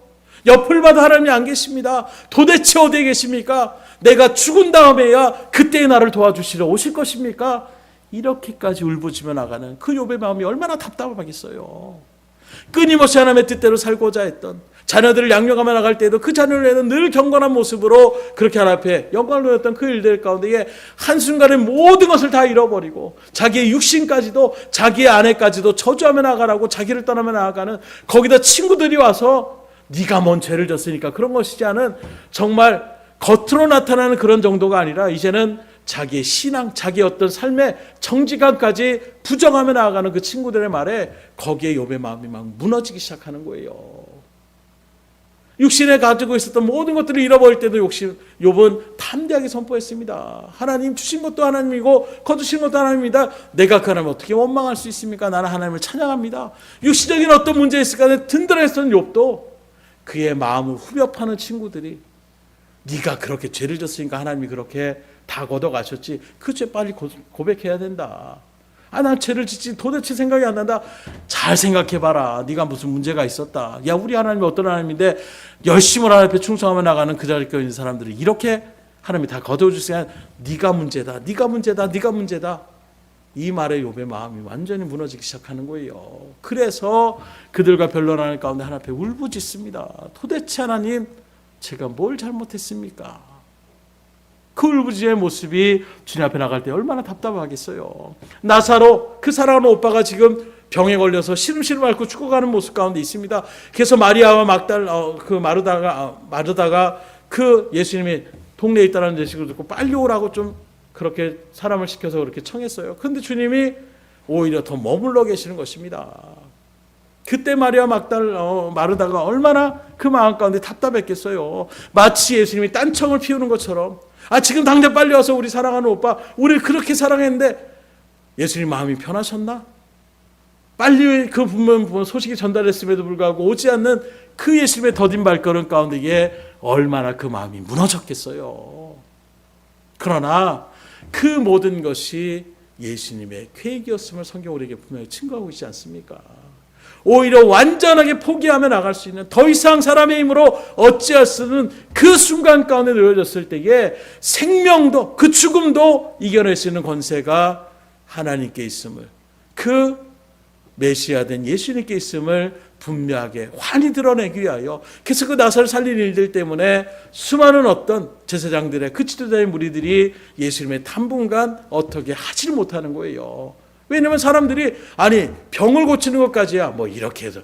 옆을 봐도 하나님이 안 계십니다. 도대체 어디에 계십니까? 내가 죽은 다음에야 그때의 나를 도와주시러 오실 것입니까? 이렇게까지 울부짖어 나가는 그 욥의 마음이 얼마나 답답하겠어요. 끊임없이 하나님의 뜻대로 살고자 했던 자녀들을 양육하며 나갈 때에도 그 자녀들에는 늘 경건한 모습으로 그렇게 하나님 앞에 영광을 누렸던 그 일들 가운데에 한순간에 모든 것을 다 잃어버리고 자기의 육신까지도 자기의 아내까지도 저주하며 나가라고 자기를 떠나며 나아가는, 거기다 친구들이 와서 네가 뭔 죄를 졌으니까 그런 것이지 않은, 정말 겉으로 나타나는 그런 정도가 아니라 이제는 자기의 신앙, 자기의 어떤 삶의 정직함까지 부정하며 나아가는 그 친구들의 말에 거기에 욥의 마음이 막 무너지기 시작하는 거예요. 육신에 가지고 있었던 모든 것들을 잃어버릴 때도 욥은 담대하게 선포했습니다. 하나님 주신 것도 하나님이고 거두신 것도 하나님입니다. 내가 그 하나님을 어떻게 원망할 수 있습니까? 나는 하나님을 찬양합니다. 육신적인 어떤 문제 있을까 든든했던 욥도 그의 마음을 후벼 파는 친구들이 네가 그렇게 죄를 졌으니까 하나님이 그렇게 다 걷어가셨지, 그 죄 빨리 고백해야 된다. 난 죄를 짓지 도대체 생각이 안 난다. 잘 생각해봐라. 네가 무슨 문제가 있었다. 야, 우리 하나님이 어떤 하나님인데 열심히 하나님 앞에 충성하며 나가는 그 자리에 있는 사람들이 이렇게 하나님이 다 거둬주시면 네가 문제다. 네가 문제다. 네가 문제다. 이 말에 욥의 마음이 완전히 무너지기 시작하는 거예요. 그래서 그들과 변론하는 가운데 하나님 앞에 울부짖습니다. 도대체 하나님, 제가 뭘 잘못했습니까? 그 울부짖의 모습이 주님 앞에 나갈 때 얼마나 답답하겠어요. 나사로, 그 사랑하는 오빠가 지금 병에 걸려서 시름시름 앓고 죽어가는 모습 가운데 있습니다. 그래서 마리아와 마르다가 그 예수님이 동네에 있다는 예식을 듣고 빨리 오라고 좀 그렇게 사람을 시켜서 그렇게 청했어요. 그런데 주님이 오히려 더 머물러 계시는 것입니다. 그때 마리아 마르다가 얼마나 그 마음 가운데 답답했겠어요. 마치 예수님이 딴청을 피우는 것처럼, 지금 당장 빨리 와서 우리 사랑하는 오빠, 우리를 그렇게 사랑했는데 예수님 마음이 편하셨나? 빨리 그 분명 소식이 전달했음에도 불구하고 오지 않는 그 예수님의 더딘 발걸음 가운데에 얼마나 그 마음이 무너졌겠어요. 그러나 그 모든 것이 예수님의 계획이었음을 성경 우리에게 분명히 증거하고 있지 않습니까? 오히려 완전하게 포기하며 나갈 수 있는, 더 이상 사람의 힘으로 어찌할 수 없는 그 순간 가운데 놓여졌을 때에 생명도 그 죽음도 이겨낼 수 있는 권세가 하나님께 있음을, 그 메시아된 예수님께 있음을 분명하게 환히 드러내기 위하여, 그래서 그 나사를 살린 일들 때문에 수많은 어떤 제사장들의 그 지도자의 무리들이 예수님의 당분간 어떻게 하질 못하는 거예요. 왜냐하면 사람들이 병을 고치는 것까지야 뭐 이렇게 해서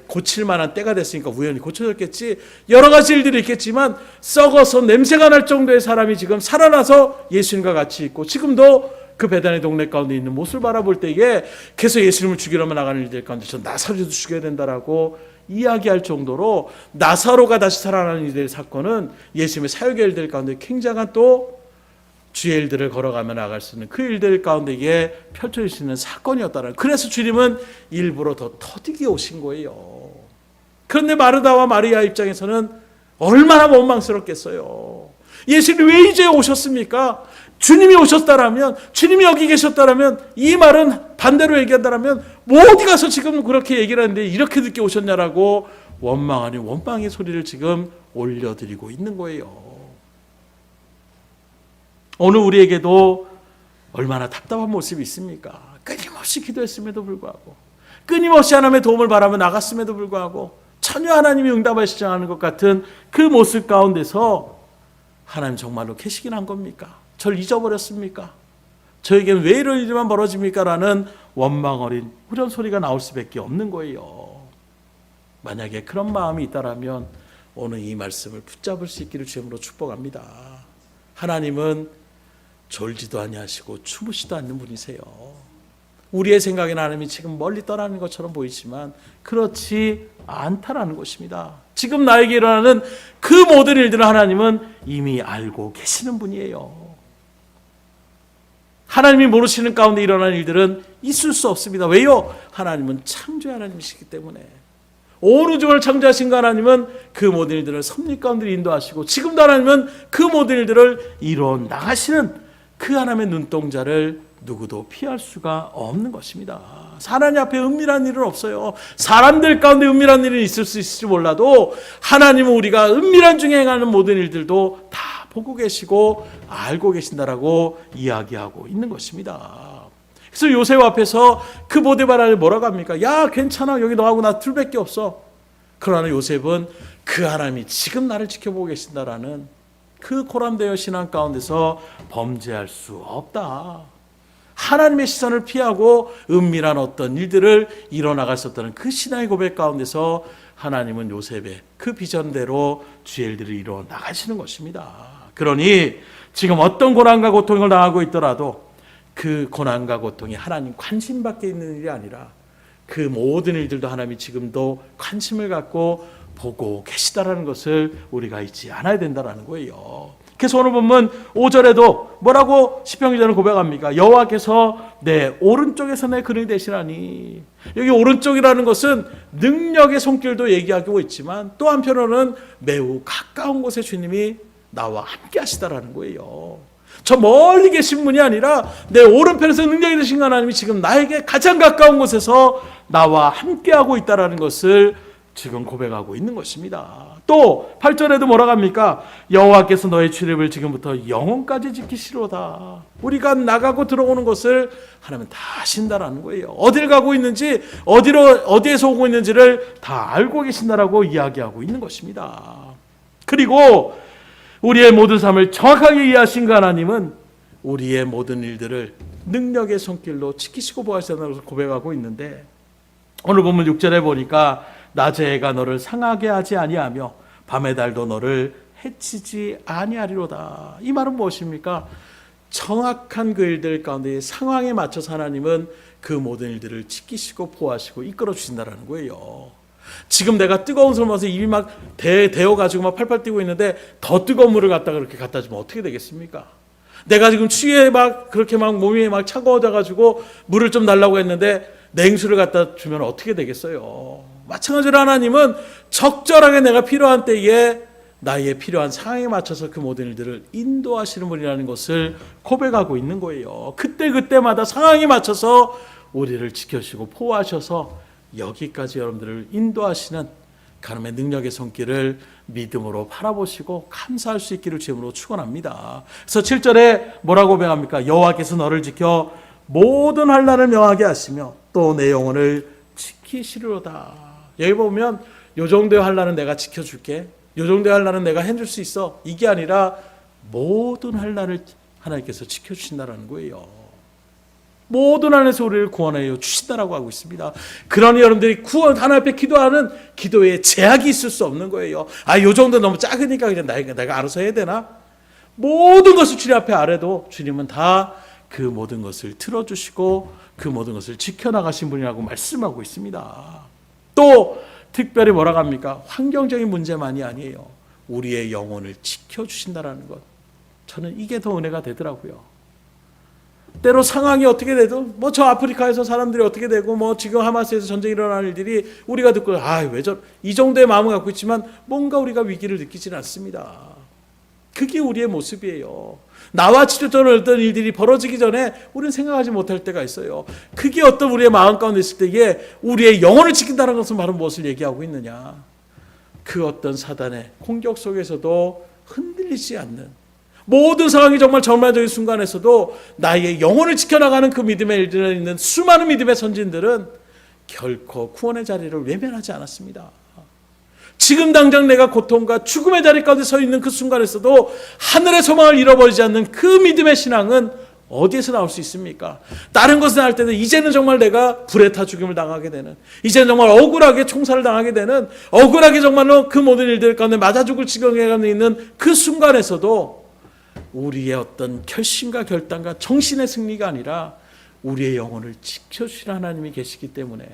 고칠 만한 때가 됐으니까 우연히 고쳐졌겠지, 여러 가지 일들이 있겠지만 썩어서 냄새가 날 정도의 사람이 지금 살아나서 예수님과 같이 있고, 지금도 그 베다니 동네 가운데 있는 모습을 바라볼 때에 계속 예수님을 죽이려면 나가는 일들 가운데 저 나사로도 죽여야 된다라고 이야기할 정도로, 나사로가 다시 살아나는 일들의 사건은 예수님의 사역의 일들 가운데 굉장한 또 주의 일들을 걸어가며 나갈 수 있는 그 일들 가운데에 펼쳐질 수 있는 사건이었다는, 그래서 주님은 일부러 더 터득이 오신 거예요. 그런데 마르다와 마리아 입장에서는 얼마나 원망스럽겠어요. 예수님이 왜 이제 오셨습니까? 주님이 오셨다라면, 주님이 여기 계셨다라면, 이 말은 반대로 얘기한다라면 어디 가서 지금 그렇게 얘기를 하는데 이렇게 늦게 오셨냐라고 원망 아닌 원망의 소리를 지금 올려드리고 있는 거예요. 오늘 우리에게도 얼마나 답답한 모습이 있습니까? 끊임없이 기도했음에도 불구하고, 끊임없이 하나님의 도움을 바라며 나갔음에도 불구하고 전혀 하나님이 응답하시지 않은 것 같은 그 모습 가운데서 하나님 정말로 계시긴 한 겁니까? 절 잊어버렸습니까? 저에겐 왜 이런 일만 벌어집니까? 라는 원망 어린 그런 소리가 나올 수밖에 없는 거예요. 만약에 그런 마음이 있다라면 오늘 이 말씀을 붙잡을 수 있기를 주님으로 축복합니다. 하나님은 졸지도 아니하시고 주무시도 않는 분이세요. 우리의 생각에는 하나님이 지금 멀리 떠나는 것처럼 보이지만 그렇지 않다라는 것입니다. 지금 나에게 일어나는 그 모든 일들을 하나님은 이미 알고 계시는 분이에요. 하나님이 모르시는 가운데 일어나는 일들은 있을 수 없습니다. 왜요? 하나님은 창조의 하나님이시기 때문에. 온 우주를 창조하신 그 하나님은 그 모든 일들을 섭리 가운데 인도하시고, 지금도 하나님은 그 모든 일들을 이루어 나가시는 그 하나님의 눈동자를 누구도 피할 수가 없는 것입니다. 하나님 앞에 은밀한 일은 없어요. 사람들 가운데 은밀한 일은 있을 수 있을지 몰라도 하나님은 우리가 은밀한 중에 행하는 모든 일들도 다 보고 계시고 알고 계신다라고 이야기하고 있는 것입니다. 그래서 요셉 앞에서 그 보디바라를 뭐라고 합니까? 야, 괜찮아, 여기 너하고 나 둘밖에 없어. 그러나 요셉은 그 하나님이 지금 나를 지켜보고 계신다라는 그 고람되어 신앙 가운데서 범죄할 수 없다. 하나님의 시선을 피하고 은밀한 어떤 일들을 이뤄나갈 수 없다는 그 신앙의 고백 가운데서 하나님은 요셉의 그 비전대로 주의 일들을 이루어 나가시는 것입니다. 그러니 지금 어떤 고난과 고통을 당하고 있더라도 그 고난과 고통이 하나님 관심 밖에 있는 일이 아니라 그 모든 일들도 하나님이 지금도 관심을 갖고 보고 계시다라는 것을 우리가 잊지 않아야 된다라는 거예요. 그래서 오늘 본문 5절에도 뭐라고 시편 기자는 고백합니까? 여호와께서 내 오른쪽에서 내 근을 되시라니. 여기 오른쪽이라는 것은 능력의 손길도 얘기하고 있지만 또 한편으로는 매우 가까운 곳에 주님이 나와 함께 하시다라는 거예요. 저 멀리 계신 분이 아니라 내 오른편에서 능력이 되신 하나님이 지금 나에게 가장 가까운 곳에서 나와 함께하고 있다는 것을 지금 고백하고 있는 것입니다. 또 8절에도 뭐라고 합니까? 여호와께서 너의 출입을 지금부터 영원까지 지키시로다. 우리가 나가고 들어오는 것을 하나님은 다 아신다라는 거예요. 어딜 가고 있는지 어디에서 오고 있는지를 다 알고 계신다라고 이야기하고 있는 것입니다. 그리고 우리의 모든 삶을 정확하게 이해하신 그 하나님은 우리의 모든 일들을 능력의 손길로 지키시고 보호하신다고 고백하고 있는데 오늘 본문 6절에 보니까 낮의 해가 너를 상하게 하지 아니하며 밤의 달도 너를 해치지 아니하리로다. 이 말은 무엇입니까? 정확한 그 일들 가운데 상황에 맞춰서 하나님은 그 모든 일들을 지키시고 보호하시고 이끌어 주신다는 거예요. 지금 내가 뜨거운 술 마셔서 입이 막 데워가지고 막 팔팔 뛰고 있는데 더 뜨거운 물을 갖다가 그렇게 갖다 주면 어떻게 되겠습니까? 내가 지금 추위에 막 그렇게 막 몸이 막 차가워져가지고 물을 좀 달라고 했는데 냉수를 갖다 주면 어떻게 되겠어요? 마찬가지로 하나님은 적절하게 내가 필요한 때에 나의 필요한 상황에 맞춰서 그 모든 일들을 인도하시는 분이라는 것을 고백하고 있는 거예요. 그때마다 상황에 맞춰서 우리를 지켜주시고 보호하셔서 여기까지 여러분들을 인도하시는 하나님의 능력의 손길을 믿음으로 바라보시고 감사할 수 있기를 주님으로 축원합니다. 그래서 7절에 뭐라고 고백합니까? 여호와께서 너를 지켜 모든 환난을 명하게 하시며 또 내 영혼을 지키시리로다. 여기 보면 요 정도의 환난은 내가 지켜줄게, 요 정도의 환난은 내가 해줄 수 있어, 이게 아니라 모든 환난을 하나님께서 지켜주신다는 거예요. 모든 안에서 우리를 구원하여 주신다라고 하고 있습니다. 그러니 여러분들이 하나님 앞에 기도하는 기도에 제약이 있을 수 없는 거예요. 요 정도 너무 작으니까 그냥 내가 알아서 해야 되나? 모든 것을 주님 앞에 아래도 주님은 다 그 모든 것을 틀어주시고 그 모든 것을 지켜나가신 분이라고 말씀하고 있습니다. 또 특별히 뭐라고 합니까? 환경적인 문제만이 아니에요. 우리의 영혼을 지켜주신다라는 것. 저는 이게 더 은혜가 되더라고요. 때로 상황이 어떻게 돼도 뭐 저 아프리카에서 사람들이 어떻게 되고 뭐 지금 하마스에서 전쟁이 일어나는 일들이 우리가 듣고 왜 이 정도의 마음을 갖고 있지만 뭔가 우리가 위기를 느끼지는 않습니다. 그게 우리의 모습이에요. 나와 직접적으로 어떤 일들이 벌어지기 전에 우리는 생각하지 못할 때가 있어요. 그게 어떤 우리의 마음 가운데 있을 때에 우리의 영혼을 지킨다는 것은 바로 무엇을 얘기하고 있느냐? 그 어떤 사단의 공격 속에서도 흔들리지 않는 모든 상황이 정말 절망적인 순간에서도 나의 영혼을 지켜나가는 그 믿음의 일들에 있는 수많은 믿음의 선진들은 결코 구원의 자리를 외면하지 않았습니다. 지금 당장 내가 고통과 죽음의 자리 가운데 서 있는 그 순간에서도 하늘의 소망을 잃어버리지 않는 그 믿음의 신앙은 어디에서 나올 수 있습니까? 다른 것을 할 때는 이제는 정말 내가 불에 타 죽임을 당하게 되는, 이제는 정말 억울하게 총살을 당하게 되는, 억울하게 정말로 그 모든 일들 가운데 맞아 죽을 지경에 있는 그 순간에서도 우리의 어떤 결심과 결단과 정신의 승리가 아니라 우리의 영혼을 지켜주시는 하나님이 계시기 때문에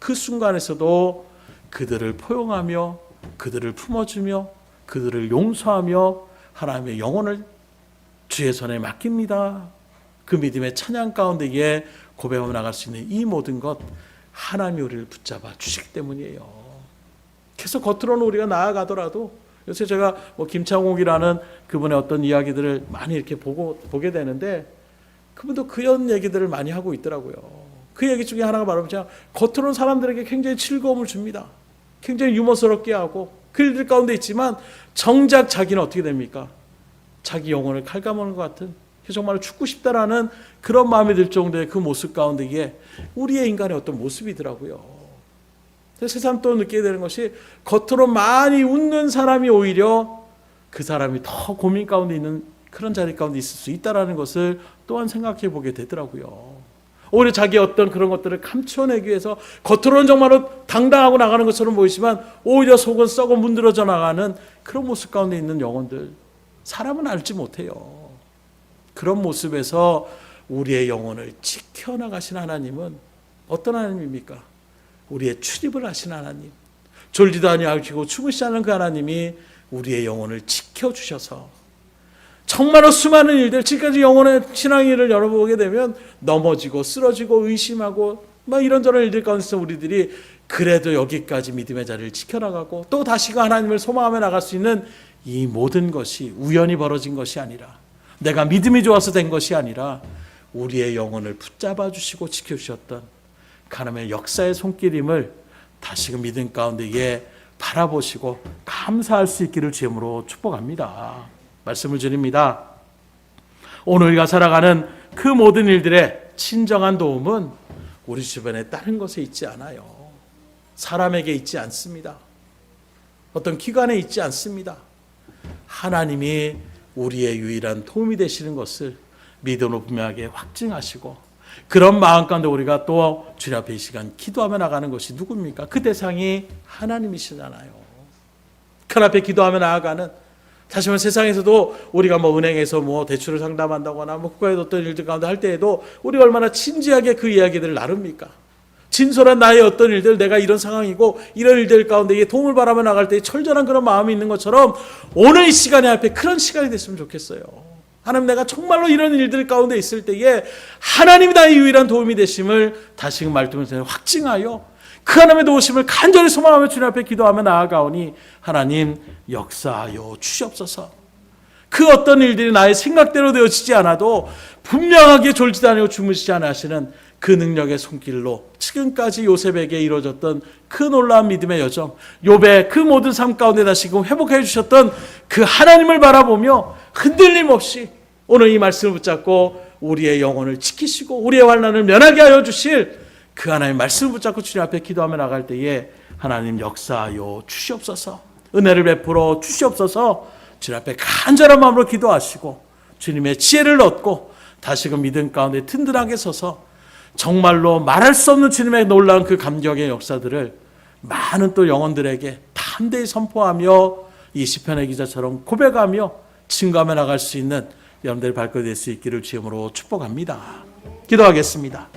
그 순간에서도 그들을 포용하며 그들을 품어주며 그들을 용서하며 하나님의 영혼을 주의 손에 맡깁니다. 그 믿음의 찬양 가운데에 고백하며 나갈 수 있는 이 모든 것 하나님이 우리를 붙잡아 주시기 때문이에요. 계속 겉으로는 우리가 나아가더라도 요새 제가 김창옥이라는 그분의 어떤 이야기들을 많이 이렇게 보게 되는데 그분도 그런 얘기들을 많이 하고 있더라고요. 그 얘기 중에 하나가 바로 겉으로는 사람들에게 굉장히 즐거움을 줍니다. 굉장히 유머스럽게 하고 그 일들 가운데 있지만 정작 자기는 어떻게 됩니까? 자기 영혼을 갉아먹는 것 같은, 정말 죽고 싶다라는 그런 마음이 들 정도의 그 모습 가운데 이게 우리의 인간의 어떤 모습이더라고요. 새삼 또 느끼게 되는 것이 겉으로 많이 웃는 사람이 오히려 그 사람이 더 고민 가운데 있는 그런 자리 가운데 있을 수 있다는 것을 또한 생각해 보게 되더라고요. 오히려 자기의 어떤 그런 것들을 감춰내기 위해서 겉으로는 정말로 당당하고 나가는 것처럼 보이지만 오히려 속은 썩어 문드러져 나가는 그런 모습 가운데 있는 영혼들, 사람은 알지 못해요. 그런 모습에서 우리의 영혼을 지켜나가신 하나님은 어떤 하나님입니까? 우리의 출입을 하신 하나님, 졸지도 아니하시고 주무시지 않은 그 하나님이 우리의 영혼을 지켜주셔서 정말로 수많은 일들, 지금까지 영혼의 신앙의 일을 열어보게 되면 넘어지고 쓰러지고 의심하고 막 이런저런 일들 가운데서 우리들이 그래도 여기까지 믿음의 자리를 지켜나가고 또 다시가 하나님을 소망하며 나갈 수 있는 이 모든 것이 우연히 벌어진 것이 아니라, 내가 믿음이 좋아서 된 것이 아니라 우리의 영혼을 붙잡아 주시고 지켜주셨던 하나님의 역사의 손길임을 다시금 믿음 가운데 바라보시고 감사할 수 있기를 주님으로 축복합니다. 말씀을 드립니다. 오늘 우리가 살아가는 그 모든 일들의 진정한 도움은 우리 주변에 다른 것에 있지 않아요. 사람에게 있지 않습니다. 어떤 기관에 있지 않습니다. 하나님이 우리의 유일한 도움이 되시는 것을 믿음으로 분명하게 확증하시고, 그런 마음 가운데 우리가 또 주님 앞에 이 시간 기도하며 나가는 것이 누굽니까? 그 대상이 하나님이시잖아요. 그 앞에 기도하며 나아가는, 다시 말해 세상에서도 우리가 은행에서 대출을 상담한다거나 국가의 어떤 일들 가운데 할 때에도 우리가 얼마나 진지하게 그 이야기들을 나눕니까? 진솔한 나의 어떤 일들, 내가 이런 상황이고 이런 일들 가운데 도움을 바라며 나갈 때 철저한 그런 마음이 있는 것처럼 오늘 이 시간에 앞에 그런 시간이 됐으면 좋겠어요. 하나님, 내가 정말로 이런 일들 가운데 있을 때에 하나님이 나의 유일한 도움이 되심을 다시금 말씀을 확증하여 그 하나님의 도우심을 간절히 소망하며 주님 앞에 기도하며 나아가오니 하나님 역사하여 주시옵소서. 그 어떤 일들이 나의 생각대로 되어지지 않아도 분명하게 졸지도 아니고 주무시지 않아 하시는 그 능력의 손길로 지금까지 요셉에게 이루어졌던 그 놀라운 믿음의 여정, 욥의 그 모든 삶 가운데 다시금 회복해 주셨던 그 하나님을 바라보며 흔들림 없이 오늘 이 말씀을 붙잡고 우리의 영혼을 지키시고 우리의 환난을 면하게 하여 주실 그 하나님의 말씀을 붙잡고 주님 앞에 기도하며 나갈 때에 하나님 역사하여 주시옵소서, 은혜를 베풀어 주시옵소서. 주님 앞에 간절한 마음으로 기도하시고 주님의 지혜를 얻고 다시금 믿음 가운데 든든하게 서서 정말로 말할 수 없는 주님의 놀라운 그 감격의 역사들을 많은 또 영혼들에게 담대히 선포하며 이 시편의 기자처럼 고백하며 증거하며 나갈 수 있는 여러분들의 발걸이 될 수 있기를 주님으로 축복합니다. 기도하겠습니다.